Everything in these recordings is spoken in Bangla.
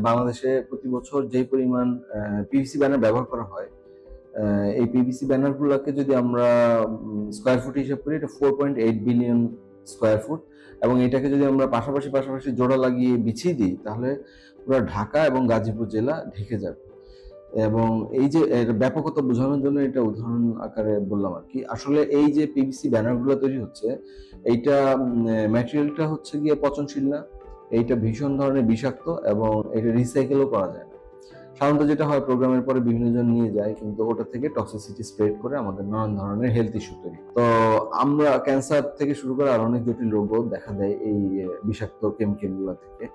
বাংলাদেশে প্রতি বছর যে পরিমাণ পিভিসি ব্যানার ব্যবহার করা হয়, এই পিভিসি ব্যানার গুলাকে যদি আমরা স্কোয়ার ফুট হিসাব করি, এটা 4.8 বিলিয়ন স্কোয়ার ফুট, এবং এটাকে যদি আমরা পাশাপাশি জোড়া লাগিয়ে বিছিয়ে দিই, তাহলে পুরো ঢাকা এবং গাজীপুর জেলা ঢেকে যাবে। এবং এই যে এর ব্যাপকতা বোঝানোর জন্য এটা উদাহরণ আকারে বললাম আর কি। আসলে এই যে পিভিসি ব্যানারগুলো তৈরি হচ্ছে, এইটা ম্যাটেরিয়ালটা হচ্ছে গিয়ে পচনশীল না, এইটা ভীষণ ধরনের বিষাক্ত, এবং এটা রিসাইকেলও করা যায় না। সাধারণত যেটা হয়, প্রোগ্রামের পরে বিভিন্ন জন নিয়ে যায়, কিন্তু ওটা থেকে টক্সিসিটি স্প্রেড করে আমাদের নানান ধরনের হেলথ ইস্যু তৈরি। তো আমরা ক্যান্সার থেকে শুরু করে আর অনেক জটিল রোগও দেখা দেয় এই বিষাক্ত কেমিক্যালগুলো থেকে।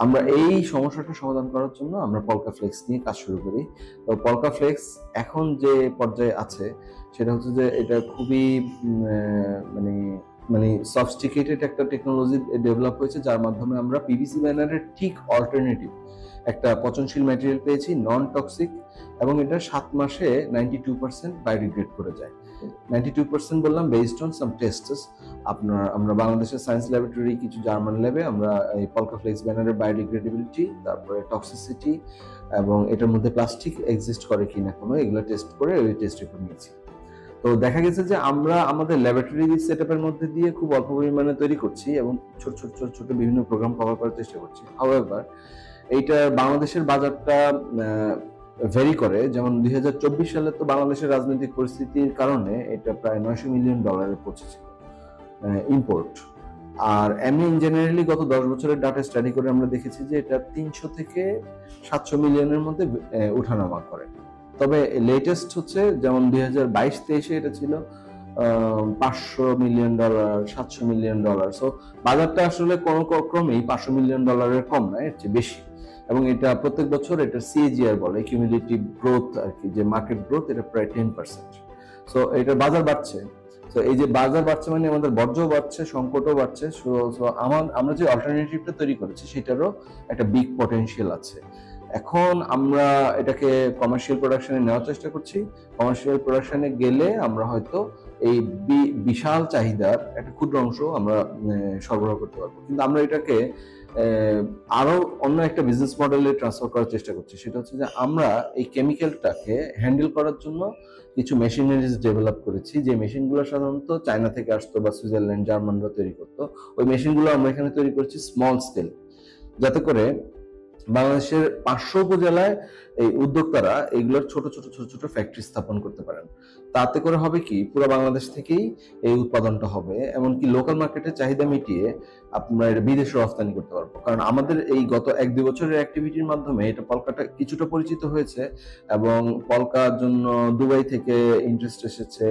আমরা এই সমস্যাটা সমাধান করার জন্য আমরা পলকা ফ্লেক্স নিয়ে কাজ শুরু করি। তো পলকা ফ্লেক্স এখন যে পর্যায়ে আছে সেটা হচ্ছে যে এটা খুবই মানে মানে সফিস্টিকেটেড একটা টেকনোলজি ডেভেলপ হয়েছে, যার মাধ্যমে আমরা পিভিসি ব্যানারের ঠিক অল্টারনেটিভ একটা পচনশীল ম্যাটেরিয়াল পেয়েছি, নন টক্সিক, এবং এটা 7 মাসে 92% বায়োডিগ্রেড করে যায়। 92% বললাম বেসড অন সাম টেস্টস। আমরা বাংলাদেশের সায়েন্স ল্যাবরেটরি, কিছু জার্মান ল্যাবে আমরা এই পলকা ফ্লেক্স ব্যানারের বায়োডিগ্রেডেবিলিটি, তারপরে টক্সিসিটি, এবং এটার মধ্যে প্লাস্টিক এক্সিস্ট করে কিনা কোনো, এগুলো টেস্ট করে ওই টেস্ট রিপোর্ট নিয়েছি। তো দেখা গেছে যে আমরা আমাদের ল্যাবরেটরি সেটআপের মধ্যে দিয়ে খুব অল্প পরিমাণে তৈরি করছি এবং ছোট বিভিন্ন প্রোগ্রাম কভার করার চেষ্টা করছি। হাউএভার এইটা বাংলাদেশের বাজারটা ভেরি করে। যেমন 2024 সালে তো বাংলাদেশের রাজনৈতিক পরিস্থিতির কারণে এটা প্রায় $900 মিলিয়ন পৌঁছেছিল ইম্পোর্ট। আর এমনি জেনারেলি গত 10 বছরের ডাটা স্টাডি করে আমরা দেখেছি যে এটা 300 থেকে 700 মিলিয়নের মধ্যে ওঠানামা করে। তবে লেটেস্ট হচ্ছে যেমন 2022-23 এটা ছিল $500 মিলিয়ন, $700 মিলিয়ন। সো বাজারটা আসলে কোনো ক্রমেই $500 মিলিয়ন কম না, এর চেয়ে বেশি। এবং এটা প্রত্যেক বছর এটা সিএজিআর বলে, কিউমুলেটিভ গ্রোথ আর কি, যে মার্কেট গ্রোথ, এটা প্রায় 10%। সো এটা বাজার বাড়ছে। তো এই যে বাজার বাড়ছে মানে আমাদের বর্জ্য বাড়ছে, সংকটও বাড়ছে। আমরা যে অল্টারনেটিভটা তৈরি করেছি সেটারও একটা বিগ পটেনশিয়াল আছে। এখন আমরা এটাকে কমার্শিয়াল প্রোডাকশনে নেওয়ার চেষ্টা করছি। কমার্শিয়াল প্রোডাকশনে গেলে আমরা হয়তো এই বিশাল চাহিদার একটা ক্ষুদ্র অংশ আমরা সরবরাহ করতে পারবো, কিন্তু আমরা এটাকে আরো অন্য একটা বিজনেস মডেলে ট্রান্সফার করার চেষ্টা করছি। সেটা হচ্ছে যে আমরা এই কেমিক্যালটাকে হ্যান্ডেল করার জন্য কিছু মেশিনারিজ ডেভেলপ করেছি, যে মেশিনগুলো সাধারণত চায়না থেকে আসতো বা সুইজারল্যান্ড, জার্মানরা তৈরি করতো। ওই মেশিনগুলো আমরা এখানে তৈরি করছি স্মল স্কেল, যাতে করে বাংলাদেশের 500 উপজেলায় এই উদ্যোক্তারা এইগুলোর ছোট ফ্যাক্টরি স্থাপন করতে পারেন। তাতে করে হবে কি, পুরো বাংলাদেশ থেকেই এই উৎপাদনটা হবে, এমনকি লোকাল মার্কেটের চাহিদা মিটিয়ে আমরা এটা বিদেশে রপ্তানি করতে পারবো। কারণ আমাদের এই গত 1-2 বছরের অ্যাক্টিভিটির মাধ্যমে এটা পলকাটা কিছুটা পরিচিত হয়েছে, এবং পলকার জন্য দুবাই থেকে ইন্টারেস্ট এসেছে,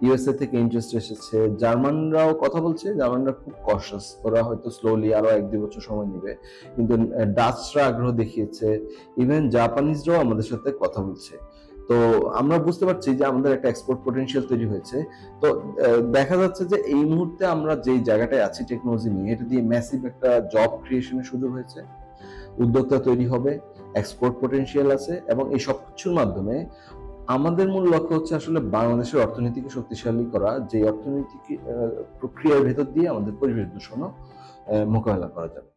ইউএসএ থেকে ইন্টারেস্ট এসেছে, জার্মানরাও কথা বলছে। জার্মানরা খুব কশাস, ওরা হয়তো স্লোলি আরো 1-2 বছর সময় নেবে, কিন্তু ডাচরা আগ্রহ দেখিয়েছে, ইভেন জাপানিজরাও আমাদের সাথে কথা বলছে। তো আমরা বুঝতে পারছি যে আমাদের একটা এক্সপোর্ট পটেনশিয়াল তৈরি হয়েছে। তো দেখা যাচ্ছে যে এই মুহূর্তে আমরা যেই জায়গাটায় আছি টেকনোলজি নিয়ে, এটা দিয়ে ম্যাসিভ একটা জব ক্রিয়েশনের সুযোগ হয়েছে, উদ্যোক্তা তৈরি হবে, এক্সপোর্ট পটেনশিয়াল আছে, এবং এই সব কিছুর মাধ্যমে আমাদের মূল লক্ষ্য হচ্ছে আসলে বাংলাদেশের অর্থনীতিকে শক্তিশালী করা, যে অর্থনৈতিক প্রক্রিয়ার ভেতর দিয়ে আমাদের পরিবেশ দূষণও মোকাবেলা করা যাবে।